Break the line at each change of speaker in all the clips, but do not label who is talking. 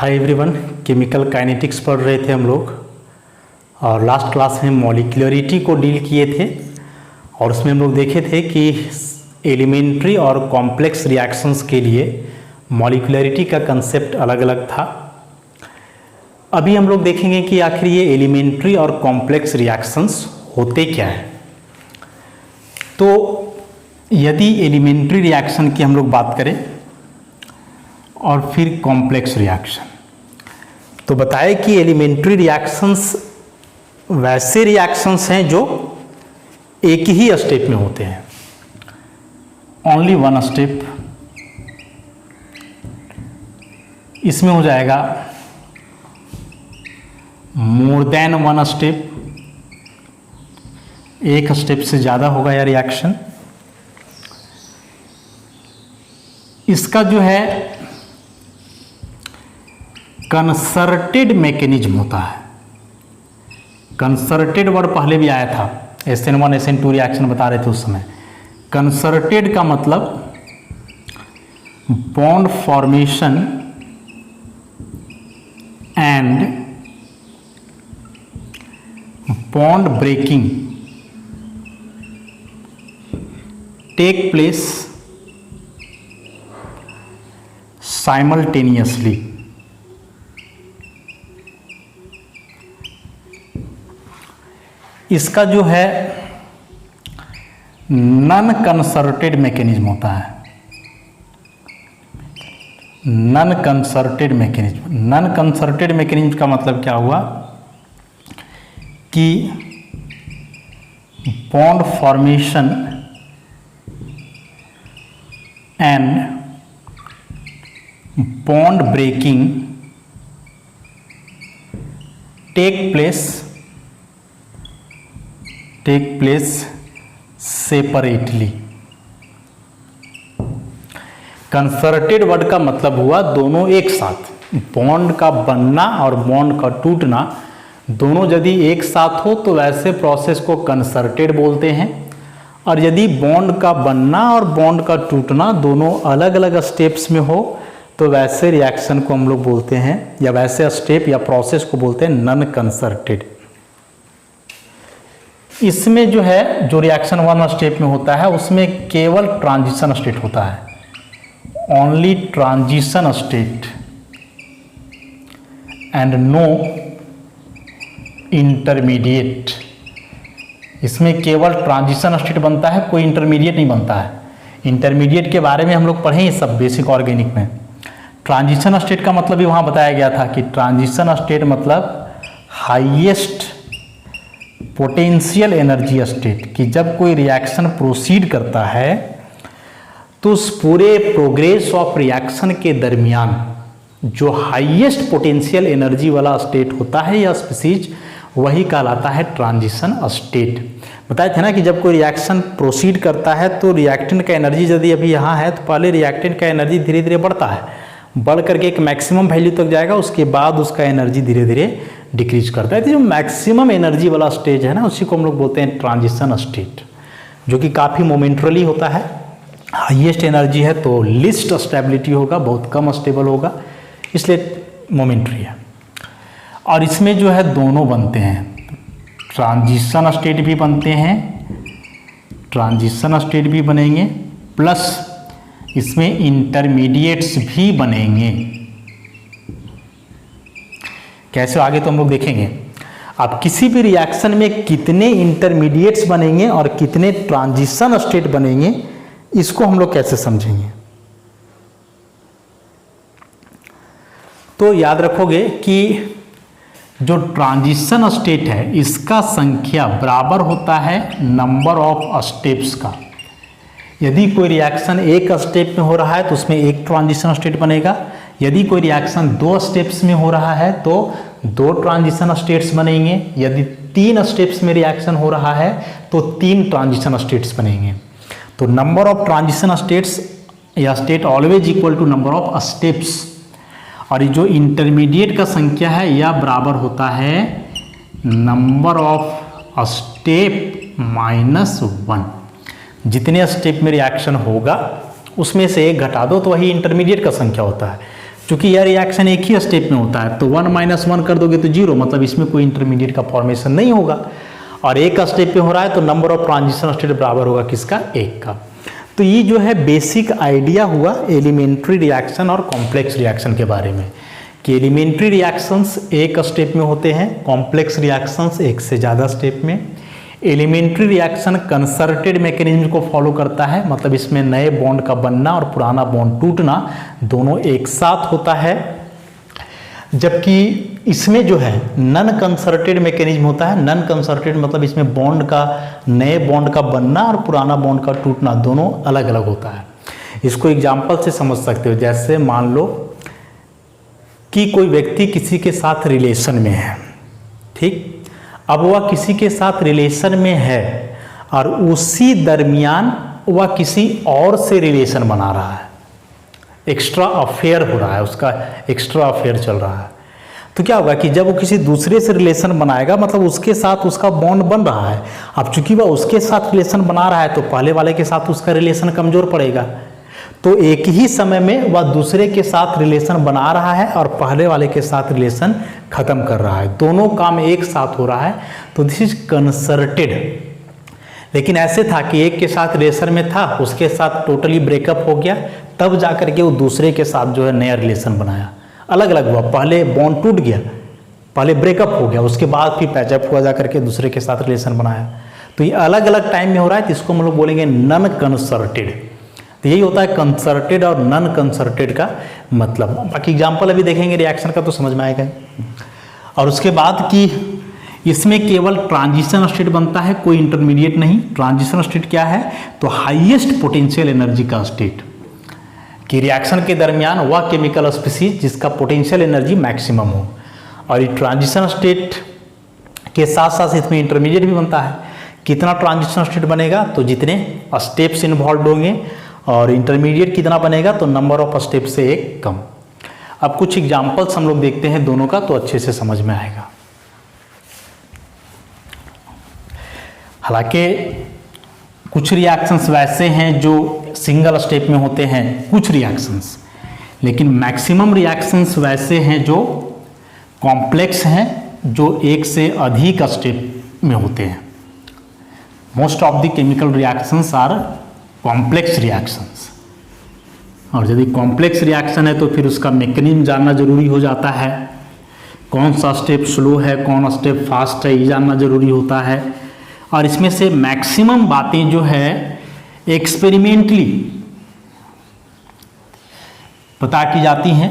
Hi everyone, chemical kinetics पढ़ रहे थे हम लोग और लास्ट क्लास में मॉलिक्यूलरिटी को डील किए थे और उसमें हम लोग देखे थे कि एलिमेंट्री और कॉम्प्लेक्स रिएक्शंस के लिए मॉलिक्यूलरिटी का कंसेप्ट अलग अलग था। अभी हम लोग देखेंगे कि आखिर ये एलिमेंट्री और कॉम्प्लेक्स रिएक्शंस होते क्या हैं। तो यदि एलिमेंट्री रिएक्शन की हम लोग बात करें और फिर कॉम्प्लेक्स रिएक्शन, तो बताए कि एलिमेंट्री रिएक्शंस वैसे रिएक्शंस हैं जो एक ही स्टेप में होते हैं, ओनली वन स्टेप। इसमें हो जाएगा मोर देन वन स्टेप, एक स्टेप से ज़्यादा होगा यह रिएक्शन। इसका जो है कंसर्टेड मैकेनिज्म होता है। कंसर्टेड वर्ड पहले भी आया था, SN1 SN2 रिएक्शन बता रहे थे उस समय। कंसर्टेड का मतलब bond formation and bond breaking take place simultaneously. इसका जो है नॉन कंसर्टेड मैकेनिज्म होता है। Non concerted mechanism, non concerted mechanism का मतलब क्या हुआ कि bond formation and bond breaking take place separately. Concerted word का मतलब हुआ दोनों एक साथ, बॉन्ड का बनना और बॉन्ड का टूटना दोनों यदि एक साथ हो तो वैसे प्रोसेस को कंसर्टेड बोलते हैं, और यदि बॉन्ड का बनना और बॉन्ड का टूटना दोनों अलग अलग स्टेप्स में हो तो वैसे रिएक्शन को हम लोग बोलते हैं, या वैसे स्टेप या प्रोसेस को बोलते हैं नॉन कंसर्टेड। इसमें जो है जो रिएक्शन वन स्टेप में होता है उसमें केवल ट्रांजिशन स्टेट होता है, only transition state and no intermediate. इसमें केवल ट्रांजिशन स्टेट बनता है, कोई इंटरमीडिएट नहीं बनता है। इंटरमीडिएट के बारे में हम लोग पढ़े हैं सब बेसिक ऑर्गेनिक में। ट्रांजिशन स्टेट का मतलब भी वहाँ बताया गया था कि ट्रांजिशन स्टेट मतलब हाईएस्ट पोटेंशियल एनर्जी स्टेट, कि जब कोई रिएक्शन प्रोसीड करता है तो उस पूरे प्रोग्रेस ऑफ रिएक्शन के दरमियान जो हाईएस्ट पोटेंशियल एनर्जी वाला स्टेट होता है या स्पीसीज, वही कहलाता है ट्रांजिशन स्टेट। बताए थे ना कि जब कोई रिएक्शन प्रोसीड करता है तो रिएक्टेंट का एनर्जी यदि अभी यहाँ है तो पहले रिएक्टेंट का एनर्जी धीरे धीरे बढ़ता है, बढ़ करके एक मैक्सिमम वैल्यू तक जाएगा, उसके बाद उसका एनर्जी धीरे धीरे डिक्रीज करता है। तो जो मैक्सिमम एनर्जी वाला स्टेज है ना, उसी को हम लोग बोलते हैं ट्रांजिशन स्टेट, जो कि काफ़ी मोमेंटरली होता है। हाईएस्ट एनर्जी है तो लिस्ट स्टेबिलिटी होगा, बहुत कम स्टेबल होगा, इसलिए मोमेंटरी है। और इसमें जो है दोनों बनते हैं, ट्रांजिशन स्टेट भी बनते हैं, ट्रांजिशन स्टेट भी बनेंगे, प्लस इसमें इंटरमीडिएट्स भी बनेंगे। कैसे आगे तो हम लोग देखेंगे। अब किसी भी रिएक्शन में कितने इंटरमीडिएट्स बनेंगे और कितने ट्रांजिशन स्टेट बनेंगे, इसको हम लोग कैसे समझेंगे। तो याद रखोगे कि जो ट्रांजिशन स्टेट है इसका संख्या बराबर होता है नंबर ऑफ स्टेप्स का। यदि कोई रिएक्शन एक स्टेप में हो रहा है तो उसमें एक ट्रांजिशन स्टेट बनेगा, यदि कोई रिएक्शन दो स्टेप्स में हो रहा है तो दो ट्रांजिशन स्टेट्स बनेंगे, यदि तीन स्टेप्स में रिएक्शन हो रहा है तो तीन ट्रांजिशन स्टेट्स बनेंगे। तो नंबर ऑफ ट्रांजिशन स्टेट्स या state always equal to number of steps, और ये जो इंटरमीडिएट का संख्या है यह बराबर होता है number of step minus one. जितने स्टेप में रिएक्शन होगा उसमें से एक घटा दो तो वही इंटरमीडिएट का संख्या होता है। चूंकि यह रिएक्शन एक ही स्टेप में होता है तो 1 - 1 कर दोगे तो 0, मतलब इसमें कोई इंटरमीडिएट का फॉर्मेशन नहीं होगा। और एक स्टेप पे हो रहा है तो नंबर ऑफ ट्रांजिशन स्टेट बराबर होगा किसका, 1 का। तो ये जो है बेसिक आइडिया हुआ एलिमेंट्री रिएक्शन और कॉम्प्लेक्स रिएक्शन के बारे में, कि एलिमेंट्री रिएक्शंस एक स्टेप में होते हैं, कॉम्प्लेक्स रिएक्शंस एक से ज़्यादा स्टेप में। एलिमेंट्री रिएक्शन कंसर्टेड मैकेनिज्म को फॉलो करता है, मतलब इसमें नए बॉन्ड का बनना और पुराना बॉन्ड टूटना दोनों एक साथ होता है। जबकि इसमें जो है नन कंसर्टेड मैकेनिज्म होता है। नन कंसर्टेड मतलब इसमें बॉन्ड का, नए बॉन्ड का बनना और पुराना बॉन्ड का टूटना दोनों अलग अलग होता है। इसको एग्जाम्पल से समझ सकते हो। जैसे मान लो कि कोई व्यक्ति किसी के साथ रिलेशन में है, ठीक। अब वह किसी के साथ रिलेशन में है और उसी दरमियान वह किसी और से रिलेशन बना रहा है, एक्स्ट्रा अफेयर हो रहा है, उसका एक्स्ट्रा अफेयर चल रहा है। तो क्या होगा कि जब वो किसी दूसरे से रिलेशन बनाएगा, मतलब उसके साथ उसका बॉन्ड बन रहा है। अब चूंकि वह उसके साथ रिलेशन बना रहा है तो पहले वाले के साथ उसका रिलेशन कमजोर पड़ेगा। तो एक ही समय में वह दूसरे के साथ रिलेशन बना रहा है और पहले वाले के साथ रिलेशन खत्म कर रहा है, दोनों काम एक साथ हो रहा है। तो दिस इज कंसर्टेड। लेकिन ऐसे था कि एक के साथ रिलेशन में था, उसके साथ टोटली ब्रेकअप हो गया, तब जाकर के वो दूसरे के साथ जो है नया रिलेशन बनाया, अलग अलग हुआ। पहले बॉन्ड टूट गया, पहले ब्रेकअप हो गया, उसके बाद फिर पैचअप हुआ, जाकर के दूसरे के साथ रिलेशन बनाया। तो ये अलग अलग टाइम में हो रहा है, तो इसको हम लोग बोलेंगे नन कंसर्टेड। तो यही होता है कंसर्टेड और नन कंसर्टेड का मतलब। बाकी एग्जाम्पल अभी देखेंगे रिएक्शन का तो समझ में आएगा। और उसके बाद कि इसमें केवल ट्रांजिशन स्टेट बनता है, कोई इंटरमीडिएट नहीं। ट्रांजिशन स्टेट क्या है, तो हाईएस्ट पोटेंशियल एनर्जी का स्टेट, कि रिएक्शन के दरमियान वह केमिकल स्पीसीज जिसका पोटेंशियल एनर्जी मैक्सिमम हो। और ये ट्रांजिशन स्टेट के साथ साथ इसमें इंटरमीडिएट भी बनता है। कितना ट्रांजिशन स्टेट बनेगा, तो जितने स्टेप्स इन्वॉल्व होंगे, और इंटरमीडिएट कितना बनेगा, तो नंबर ऑफ स्टेप से एक कम। अब कुछ एग्जाम्पल्स हम लोग देखते हैं दोनों का, तो अच्छे से समझ में आएगा। हालांकि कुछ रिएक्शंस वैसे हैं जो सिंगल स्टेप में होते हैं, कुछ रिएक्शंस, लेकिन मैक्सिमम रिएक्शंस वैसे हैं जो कॉम्प्लेक्स हैं, जो एक से अधिक स्टेप में होते हैं। Most of the chemical reactions are complex reactions. और यदि कॉम्प्लेक्स रिएक्शन है तो फिर उसका मैकेनिज्म जानना जरूरी हो जाता है। कौन सा स्टेप स्लो है, कौन स्टेप फास्ट है, ये जानना जरूरी होता है। और इसमें से मैक्सिमम बातें जो है एक्सपेरिमेंटली पता की जाती हैं,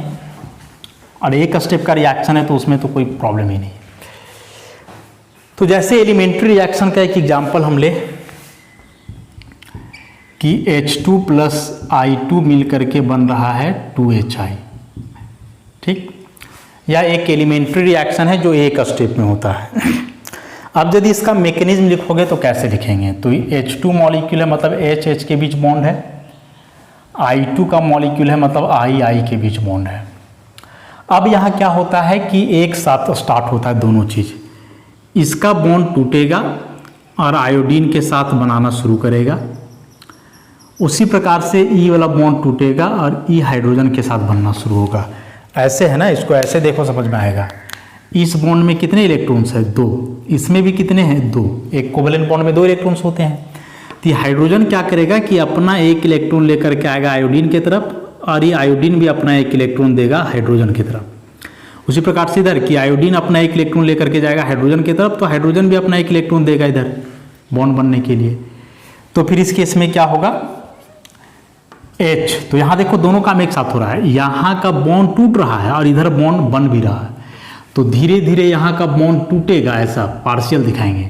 और एक स्टेप का रिएक्शन है तो उसमें तो कोई प्रॉब्लम ही नहीं। तो जैसे एलिमेंट्री रिएक्शन का एक एग्जाम्पल हम ले कि H2 + I2 मिल करके बन रहा है 2HI, ठीक। यह एक एलिमेंट्री रिएक्शन है जो एक स्टेप में होता है। अब यदि इसका मैकेनिज्म लिखोगे तो कैसे लिखेंगे, तो H2 मॉलिक्यूल है, मतलब H के बीच बॉन्ड है। I2 का मॉलिक्यूल है, मतलब I के बीच बॉन्ड है। अब यहाँ क्या होता है कि एक साथ स्टार्ट होता है दोनों चीज़। इसका बॉन्ड टूटेगा और आयोडीन के साथ बनाना शुरू करेगा। उसी प्रकार से E वाला बॉन्ड टूटेगा और E हाइड्रोजन के साथ बनना शुरू होगा। ऐसे है ना, इसको ऐसे देखो समझ में आएगा। इस बॉन्ड में कितने इलेक्ट्रॉन्स हैं, 2। इसमें भी कितने हैं, 2। एक कोवेलेंट बॉन्ड में 2 इलेक्ट्रॉन्स होते हैं। तो हाइड्रोजन क्या करेगा कि अपना एक इलेक्ट्रॉन लेकर के आएगा आयोडीन की तरफ, और ये आयोडीन भी अपना एक इलेक्ट्रॉन देगा हाइड्रोजन की तरफ। उसी प्रकार से इधर कि आयोडीन अपना एक इलेक्ट्रॉन लेकर के जाएगा हाइड्रोजन की तरफ, तो हाइड्रोजन भी अपना एक इलेक्ट्रॉन देगा इधर बॉन्ड बनने के लिए। तो फिर इस केस में क्या होगा, H। तो यहाँ देखो दोनों काम एक साथ हो रहा है। यहाँ का बॉन्ड टूट रहा है और इधर बॉन्ड बन भी रहा है। तो धीरे धीरे यहाँ का बॉन्ड टूटेगा, ऐसा पार्शियल दिखाएंगे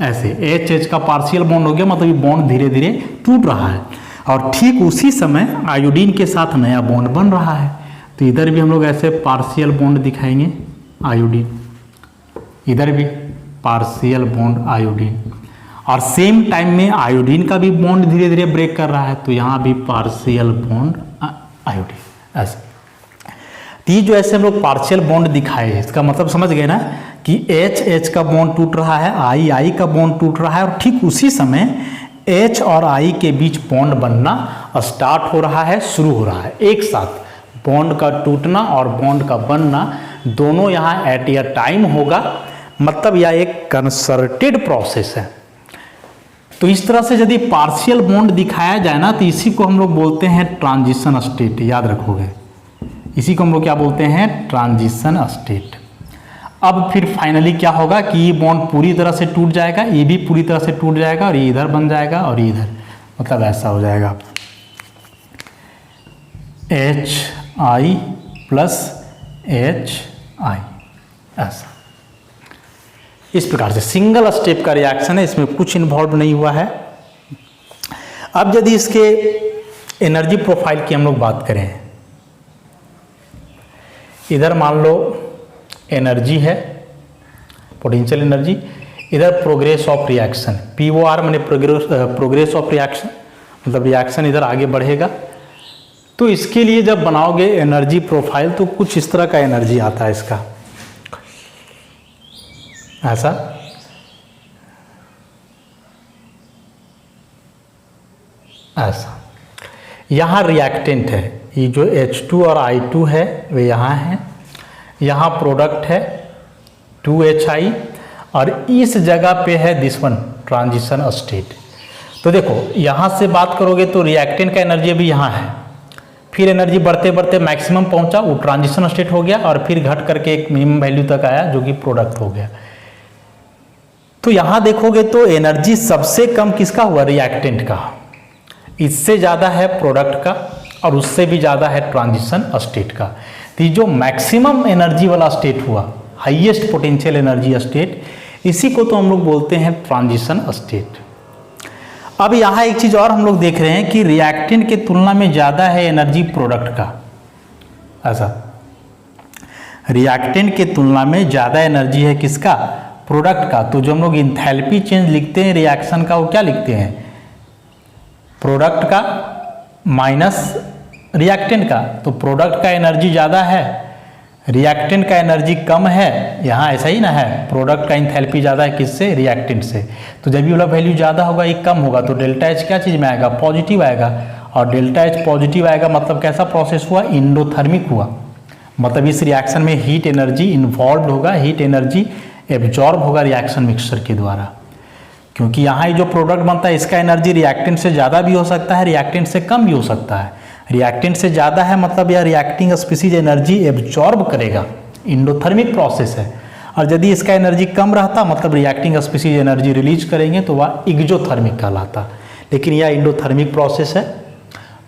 ऐसे। H का पार्शियल बॉन्ड हो गया, मतलब ये बॉन्ड धीरे धीरे टूट रहा है। और ठीक उसी समय आयोडीन के साथ नया बॉन्ड बन रहा है। तो इधर भी हम लोग ऐसे पार्शियल बॉन्ड दिखाएंगे आयोडीन, इधर भी पार्शियल बॉन्ड आयोडीन। और सेम टाइम में आयोडीन का भी बॉन्ड धीरे धीरे ब्रेक कर रहा है, तो यहाँ भी पार्शियल बॉन्ड आयोडीन ऐसे। तो ये जो ऐसे हम लोग पार्शियल बॉन्ड दिखाए, इसका मतलब समझ गए ना कि H का बॉन्ड टूट रहा है, I का बॉन्ड टूट रहा है, और ठीक उसी समय H और I के बीच बॉन्ड बनना स्टार्ट हो रहा है, शुरू हो रहा है एक साथ। बॉन्ड का टूटना और बॉन्ड का बनना दोनों यहाँ एट ए टाइम होगा, मतलब यह एक कंसर्टेड प्रोसेस है। तो इस तरह से यदि पार्शियल बॉन्ड दिखाया जाए ना, तो इसी को हम लोग बोलते हैं ट्रांजिशन स्टेट, याद रखोगे। इसी को हम लोग क्या बोलते हैं? Transition state. अब फिर फाइनली क्या होगा कि ये बॉन्ड पूरी तरह से टूट जाएगा, ये भी पूरी तरह से टूट जाएगा, और ये इधर बन जाएगा और ये इधर, मतलब ऐसा हो जाएगा HI प्लस HI, ऐसा। इस प्रकार से सिंगल स्टेप का रिएक्शन है, इसमें कुछ इन्वॉल्व नहीं हुआ है। अब यदि इसके एनर्जी प्रोफाइल की हम लोग बात करें, इधर मान लो एनर्जी है, पोटेंशियल एनर्जी, इधर प्रोग्रेस ऑफ रिएक्शन, POR माने प्रोग्रेस ऑफ रिएक्शन, मतलब रिएक्शन इधर आगे बढ़ेगा। तो इसके लिए जब बनाओगे एनर्जी प्रोफाइल तो कुछ इस तरह का एनर्जी आता है इसका, ऐसा। ऐसा यहाँ रिएक्टेंट है, ये जो H2 और I2 है वे यहाँ हैं, यहाँ प्रोडक्ट है 2HI, और इस जगह पे है दिस वन ट्रांजिशन स्टेट। तो देखो यहाँ से बात करोगे तो रिएक्टेंट का एनर्जी अभी यहाँ है, फिर एनर्जी बढ़ते बढ़ते मैक्सिमम पहुँचा, वो ट्रांजिशन स्टेट हो गया, और फिर घट करके एक मिनिमम वैल्यू तक आया जो कि प्रोडक्ट हो गया। तो यहाँ देखोगे तो एनर्जी सबसे कम किसका हुआ? रिएक्टेंट का, इससे ज़्यादा है प्रोडक्ट का, और उससे भी ज़्यादा है ट्रांजिशन स्टेट का। तो जो मैक्सिमम एनर्जी वाला स्टेट हुआ, हाईएस्ट पोटेंशियल एनर्जी स्टेट, इसी को तो हम लोग बोलते हैं ट्रांजिशन स्टेट। अब यहाँ एक चीज़ और हम लोग देख रहे हैं कि रिएक्टेंट के तुलना में ज़्यादा है एनर्जी प्रोडक्ट का, ऐसा। रिएक्टेंट के तुलना में ज़्यादा एनर्जी है किसका? प्रोडक्ट का। तो जो हम लोग इंथैल्पी चेंज लिखते हैं रिएक्शन का, वो क्या लिखते हैं? प्रोडक्ट का माइनस रिएक्टेंट का। तो प्रोडक्ट का एनर्जी ज़्यादा है, रिएक्टेंट का एनर्जी कम है, यहाँ ऐसा ही ना है। प्रोडक्ट का इंथैल्पी ज़्यादा है किससे? रिएक्टेंट से। तो जब ये वाला वैल्यू ज़्यादा होगा, ये कम होगा, तो डेल्टा एच क्या चीज़ में आएगा? पॉजिटिव आएगा। और डेल्टा एच पॉजिटिव आएगा मतलब कैसा प्रोसेस हुआ? इंडोथर्मिक हुआ। मतलब इस रिएक्शन में हीट एनर्जी इन्वॉल्व होगा, हीट एनर्जी एब्जॉर्ब होगा रिएक्शन मिक्सचर के द्वारा। क्योंकि यहाँ ये जो प्रोडक्ट बनता है इसका एनर्जी रिएक्टेंट से ज़्यादा भी हो सकता है, रिएक्टेंट से कम भी हो सकता है। रिएक्टेंट से ज़्यादा है मतलब यह रिएक्टिंग स्पीसीज एनर्जी एब्जॉर्ब करेगा, इंडोथर्मिक प्रोसेस है। और यदि इसका एनर्जी कम रहता मतलब रिएक्टिंग स्पीसीज एनर्जी रिलीज करेंगे तो वह एक्सोथर्मिक कहलाता। लेकिन यह इंडोथर्मिक प्रोसेस है।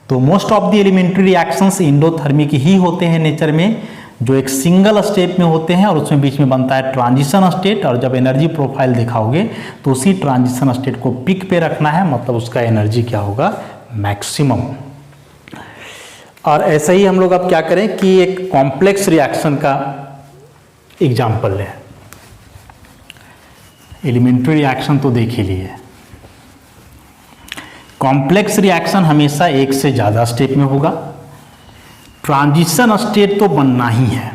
तो most of the elementary reactions endothermic ही होते हैं नेचर में, जो एक सिंगल स्टेप में होते हैं और उसमें बीच में बनता है ट्रांजिशन स्टेट। और जब एनर्जी प्रोफाइल दिखाओगे तो उसी ट्रांजिशन स्टेट को पिक पे रखना है, मतलब उसका एनर्जी क्या होगा? मैक्सिमम। और ऐसे ही हम लोग अब क्या करें कि एक कॉम्प्लेक्स रिएक्शन का एग्जाम्पल लें। एलिमेंट्री रिएक्शन तो देख ही लिए, कॉम्प्लेक्स रिएक्शन हमेशा एक से ज़्यादा स्टेप में होगा। ट्रांजिशन स्टेट तो बनना ही है,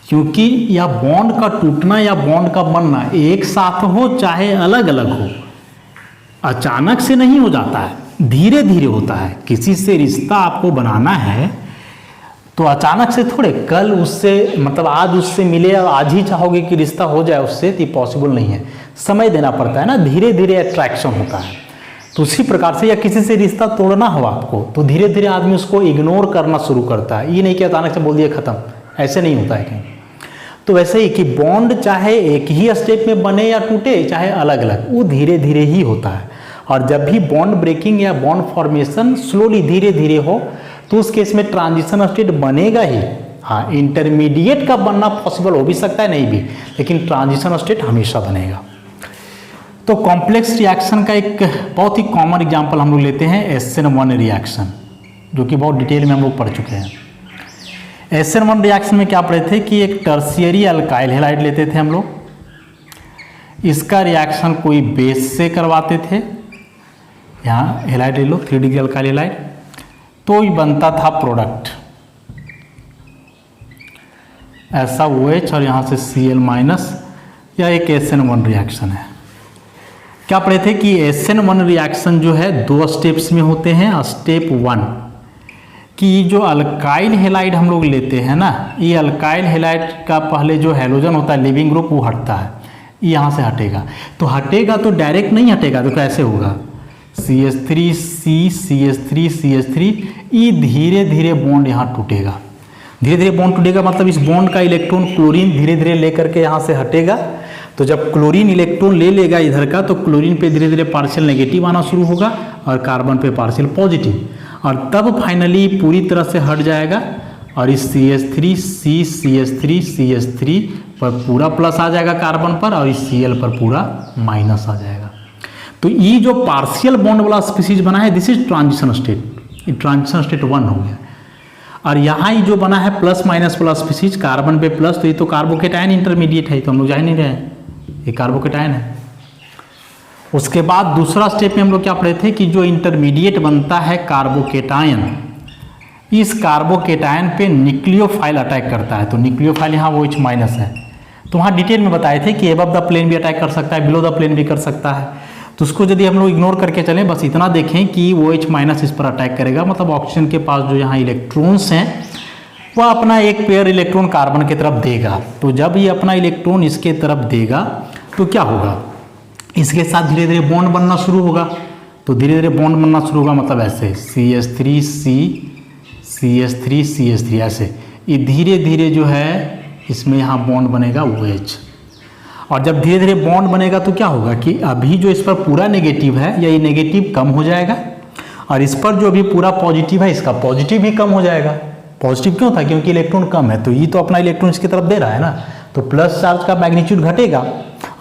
क्योंकि या बॉन्ड का टूटना या बॉन्ड का बनना एक साथ हो चाहे अलग अलग हो, अचानक से नहीं हो जाता है, धीरे धीरे होता है। किसी से रिश्ता आपको बनाना है तो अचानक से थोड़े, कल उससे मतलब आज उससे मिले और आज ही चाहोगे कि रिश्ता हो जाए उससे, तो पॉसिबल नहीं है। समय देना पड़ता है ना, धीरे धीरे अट्रैक्शन होता है। तो उसी प्रकार से या किसी से रिश्ता तोड़ना हो आपको तो धीरे धीरे आदमी उसको इग्नोर करना शुरू करता है। ये नहीं कि अचानक से बोल दिया खत्म, ऐसे नहीं होता है कहीं। तो वैसे ही कि बॉन्ड चाहे एक ही स्टेप में बने या टूटे, चाहे अलग अलग, वो धीरे धीरे ही होता है। और जब भी बॉन्ड ब्रेकिंग या बॉन्ड फॉर्मेशन स्लोली धीरे धीरे हो तो उस केस में ट्रांजिशन स्टेट बनेगा ही। हाँ, इंटरमीडिएट का बनना पॉसिबल हो भी सकता है, नहीं भी, लेकिन ट्रांजिशन स्टेट हमेशा बनेगा। तो कॉम्प्लेक्स रिएक्शन का एक बहुत ही कॉमन एग्जांपल हम लोग लेते हैं SN1 रिएक्शन, जो कि बहुत डिटेल में हम लोग पढ़ चुके हैं। SN1 रिएक्शन में क्या पढ़े थे कि एक टर्शियरी अल्काइल हैलाइड लेते थे हम लोग, इसका रिएक्शन कोई बेस से करवाते थे। यहाँ हैलाइड ले लो, 3 डिग्री अल्काइल हैलाइड, तो ये बनता था प्रोडक्ट ऐसा OH और यहाँ से Cl-, या एक SN1 रिएक्शन है। क्या पढ़े थे कि SN1 रिएक्शन जो है 2 स्टेप्स में होते हैं। स्टेप 1 कि जो अल्काइल हेलाइड हम लोग लेते हैं ना, ये अल्काइल हेलाइड का पहले जो हैलोजन होता है लिविंग ग्रुप वो हटता है, यहाँ से हटेगा। तो हटेगा तो डायरेक्ट नहीं हटेगा, तो कैसे होगा, CH3 CH3 CH3, ये धीरे धीरे बॉन्ड यहाँ टूटेगा। धीरे धीरे बॉन्ड टूटेगा मतलब इस बॉन्ड का इलेक्ट्रॉन क्लोरीन धीरे धीरे लेकर के यहाँ से हटेगा। तो जब क्लोरीन इलेक्ट्रॉन ले लेगा इधर का, तो क्लोरीन पे धीरे धीरे पार्शियल नेगेटिव आना शुरू होगा और कार्बन पे पार्शियल पॉजिटिव, और तब फाइनली पूरी तरह से हट जाएगा और इस CH3 CH3 पर पूरा प्लस आ जाएगा कार्बन पर, और इस Cl पर पूरा माइनस आ जाएगा। तो ये जो पार्शियल बॉन्ड वाला स्पीसीज बना है, दिस इज ट्रांजिशन स्टेट, ये ट्रांजिशन स्टेट 1 हो गया। और यहाँ ही जो बना है प्लस माइनस वाला स्पीसीज, कार्बन पे प्लस, तो ये तो कार्बोकेटायन इंटरमीडिएट है, तो हम लोग जा ही नहीं रहे हैं, ये कार्बोकेटायन है। उसके बाद दूसरा स्टेप में हम लोग क्या पढ़े थे कि जो इंटरमीडिएट बनता है कार्बोकेटायन, इस कार्बोकेटायन पे न्यूक्लियोफाइल अटैक करता है। तो न्यूक्लियोफाइल यहाँ OH माइनस है, तो वहाँ डिटेल में बताए थे कि एबव द प्लेन भी अटैक कर सकता है, बिलो द प्लेन भी कर सकता है। तो उसको यदि हम लोग इग्नोर करके चलें, बस इतना देखें कि OH माइनस इस पर अटैक करेगा, मतलब ऑक्सीजन के पास जो यहाँ इलेक्ट्रॉन्स हैं वह अपना एक पेयर इलेक्ट्रॉन कार्बन की तरफ देगा। तो जब ये अपना इलेक्ट्रॉन इसके तरफ देगा तो क्या होगा, इसके साथ धीरे धीरे बॉन्ड बनना शुरू होगा। तो धीरे धीरे बॉन्ड बनना शुरू होगा मतलब ऐसे CH3 CH3 ऐसे, ये धीरे धीरे जो है इसमें यहाँ बॉन्ड बनेगा OH। और जब धीरे धीरे बॉन्ड बनेगा तो क्या होगा कि अभी जो इस पर पूरा नेगेटिव है या ये नेगेटिव कम हो जाएगा, और इस पर जो अभी पूरा पॉजिटिव है इसका पॉजिटिव भी कम हो जाएगा। पॉजिटिव क्यों था, क्योंकि इलेक्ट्रॉन कम है, तो ये तो अपना इलेक्ट्रॉन इसकी तरफ दे रहा है ना, तो प्लस चार्ज का मैग्नीट्यूड घटेगा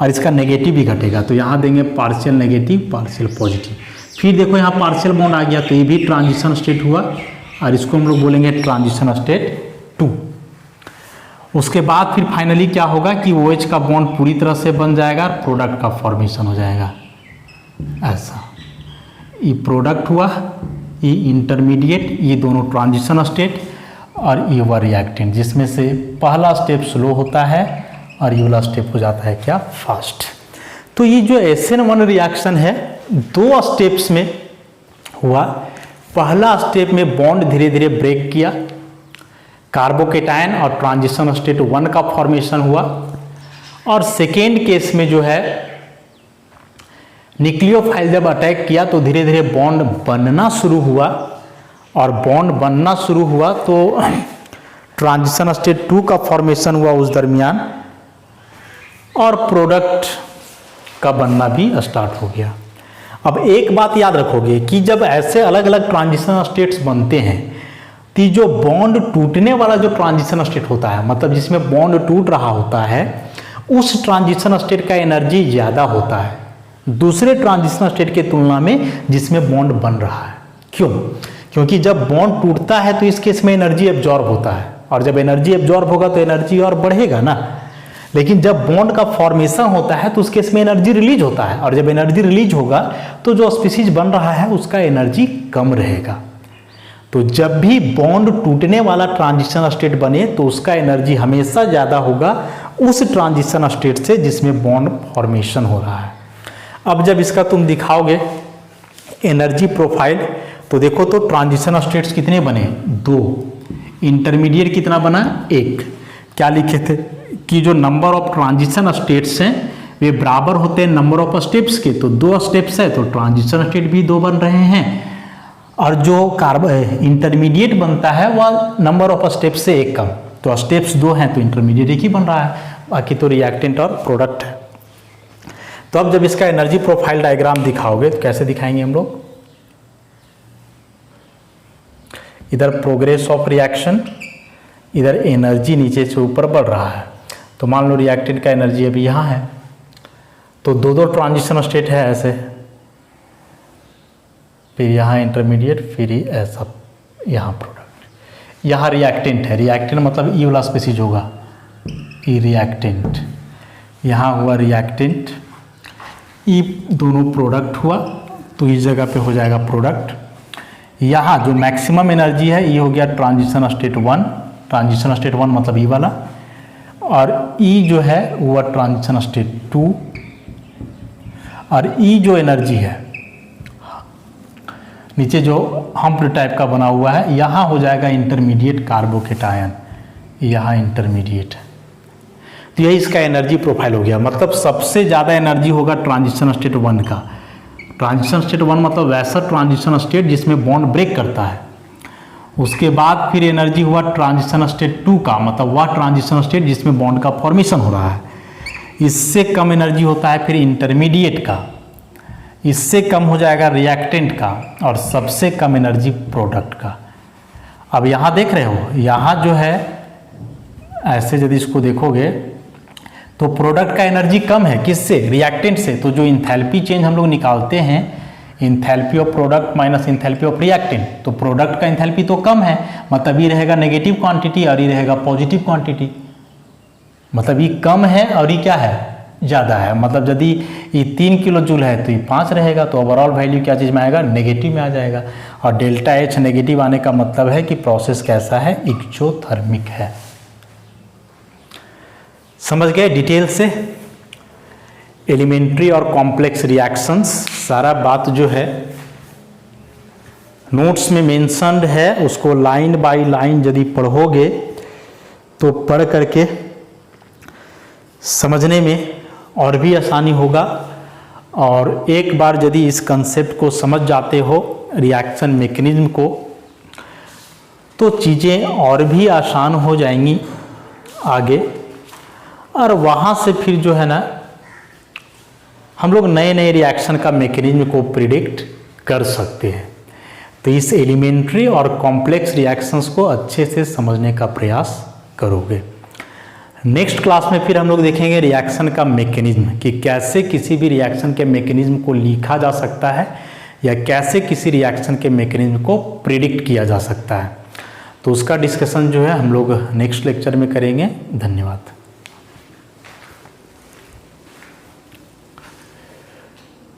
और इसका नेगेटिव भी घटेगा। तो यहाँ देंगे पार्शियल नेगेटिव पार्शियल पॉजिटिव। फिर देखो यहाँ पार्शियल बॉन्ड आ गया, तो ये भी ट्रांजिशन स्टेट हुआ, और इसको हम लोग बोलेंगे ट्रांजिशन स्टेट 2। उसके बाद फिर फाइनली क्या होगा कि OH का बॉन्ड पूरी तरह से बन जाएगा, प्रोडक्ट का फॉर्मेशन हो जाएगा ऐसा। ये प्रोडक्ट हुआ, ये इंटरमीडिएट, ये दोनों ट्रांजिशन स्टेट, और ये हुआ रिएक्टेंट, जिसमें से पहला स्टेप स्लो होता है और ये वाला स्टेप हो जाता है क्या, फास्ट। तो ये जो SN1 रिएक्शन है 2 स्टेप्स में हुआ। पहला स्टेप में बॉन्ड धीरे धीरे ब्रेक किया, कार्बोकेटायन और ट्रांजिशन स्टेट 1 का फॉर्मेशन हुआ। और सेकेंड केस में जो है न्यूक्लियोफाइल जब अटैक किया तो धीरे धीरे बॉन्ड बनना शुरू हुआ, और बॉन्ड बनना शुरू हुआ तो ट्रांजिशन स्टेट 2 का फॉर्मेशन हुआ उस दरमियान, और प्रोडक्ट का बनना भी स्टार्ट हो गया। अब एक बात याद रखोगे कि जब ऐसे अलग अलग ट्रांजिशन स्टेट्स बनते हैं, तो जो बॉन्ड टूटने वाला जो ट्रांजिशन स्टेट होता है, मतलब जिसमें बॉन्ड टूट रहा होता है, उस ट्रांजिशन स्टेट का एनर्जी ज़्यादा होता है दूसरे ट्रांजिशन स्टेट के तुलना में जिसमें बॉन्ड बन रहा है। क्यों? क्योंकि जब बॉन्ड टूटता है तो इस केस में एनर्जी एब्जॉर्ब होता है, और जब एनर्जी एब्जॉर्ब होगा तो एनर्जी और बढ़ेगा ना। लेकिन जब बॉन्ड का फॉर्मेशन होता है तो उस केस में एनर्जी रिलीज होता है, और जब एनर्जी रिलीज होगा तो जो स्पीसीज बन रहा है उसका एनर्जी कम रहेगा। तो जब भी बॉन्ड टूटने वाला ट्रांजिशन स्टेट बने तो उसका एनर्जी हमेशा ज़्यादा होगा उस ट्रांजिशन स्टेट से जिसमें बॉन्ड फॉर्मेशन हो रहा है। अब जब इसका तुम दिखाओगे एनर्जी प्रोफाइल, तो देखो तो ट्रांजिशन स्टेट्स कितने बने, 2। इंटरमीडिएट कितना बना, 1। क्या लिखे थे कि जो नंबर ऑफ ट्रांजिशन स्टेट्स हैं वे बराबर होते हैं नंबर ऑफ स्टेप्स के। तो 2 स्टेप्स है तो ट्रांजिशन स्टेट भी 2 बन रहे हैं, और जो इंटरमीडिएट बनता है वह नंबर ऑफ स्टेप्स से 1 कम। तो स्टेप्स 2 हैं तो इंटरमीडिएट 1 ही बन रहा है, बाकी तो रिएक्टेंट और प्रोडक्ट है। तो अब जब इसका एनर्जी प्रोफाइल डायग्राम दिखाओगे तो कैसे दिखाएंगे हम लोग, इधर प्रोग्रेस ऑफ रिएक्शन, इधर एनर्जी नीचे से ऊपर बढ़ रहा है। तो मान लो रिएक्टेंट का एनर्जी अभी यहाँ है, तो 2 ट्रांजिशन स्टेट है ऐसे, फिर यहाँ इंटरमीडिएट, फिर ऐसा यहाँ प्रोडक्ट। यहाँ रिएक्टेंट है, रिएक्टेंट मतलब ई वाला स्पीसीज होगा, ई रिएक्टेंट। यहाँ हुआ रिएक्टेंट, ई दोनों प्रोडक्ट हुआ, तो इस जगह पे हो जाएगा प्रोडक्ट। यहाँ जो मैक्सिमम एनर्जी है ये हो गया ट्रांजिशन स्टेट 1, ट्रांजिशन स्टेट 1 मतलब ई वाला, और ई जो है वो ट्रांजिशन स्टेट 2, और ई जो एनर्जी है नीचे जो हम्प्ड टाइप का बना हुआ है, यहाँ हो जाएगा इंटरमीडिएट कार्बोकेटायन, यहाँ इंटरमीडिएट। तो यही इसका एनर्जी प्रोफाइल हो गया। मतलब सबसे ज़्यादा एनर्जी होगा ट्रांजिशन स्टेट 1 का। ट्रांजिशन स्टेट 1 मतलब वैसा ट्रांजिशन स्टेट जिसमें बॉन्ड ब्रेक करता है। उसके बाद फिर एनर्जी हुआ ट्रांजिशन स्टेट 2 का, मतलब वह ट्रांजिशन स्टेट जिसमें बॉन्ड का फॉर्मेशन हो रहा है। इससे कम एनर्जी होता है फिर इंटरमीडिएट का, इससे कम हो जाएगा रिएक्टेंट का, और सबसे कम एनर्जी प्रोडक्ट का। अब यहाँ देख रहे हो, यहाँ जो है ऐसे यदि इसको देखोगे तो प्रोडक्ट का एनर्जी कम है, किससे? रिएक्टेंट से। तो जो इंथैल्पी चेंज हम लोग निकालते हैं, enthalpy of product minus enthalpy of reactant, तो प्रोडक्ट का इंथैल्पी तो कम है, मतलब ये रहेगा नेगेटिव क्वांटिटी और ये रहेगा पॉजिटिव क्वांटिटी। मतलब ये कम है और ये क्या है? ज़्यादा है। मतलब यदि ये 3 किलो जूल है तो ये 5 रहेगा, तो ओवरऑल वैल्यू क्या चीज़ में आएगा? नेगेटिव में आ जाएगा। और डेल्टा एच नेगेटिव आने का मतलब है कि प्रोसेस कैसा है? एक्सोथर्मिक है। समझ गए डिटेल से? एलिमेंट्री और कॉम्प्लेक्स रिएक्शंस सारा बात जो है नोट्स में मेंशन्ड है, उसको लाइन बाय लाइन यदि पढ़ोगे तो पढ़ करके समझने में और भी आसानी होगा। और एक बार यदि इस कंसेप्ट को समझ जाते हो, रिएक्शन मैकेनिज्म को, तो चीज़ें और भी आसान हो जाएंगी आगे। और वहाँ से फिर जो है ना, हम लोग नए नए रिएक्शन का मैकेनिज्म को प्रिडिक्ट कर सकते हैं। तो इस एलिमेंट्री और कॉम्प्लेक्स रिएक्शंस को अच्छे से समझने का प्रयास करोगे। नेक्स्ट क्लास में फिर हम लोग देखेंगे रिएक्शन का मैकेनिज्म, कि कैसे किसी भी रिएक्शन के मैकेनिज्म को लिखा जा सकता है या कैसे किसी रिएक्शन के मैकेनिज्म को प्रिडिक्ट किया जा सकता है। तो उसका डिस्कशन जो है हम लोग नेक्स्ट लेक्चर में करेंगे। धन्यवाद।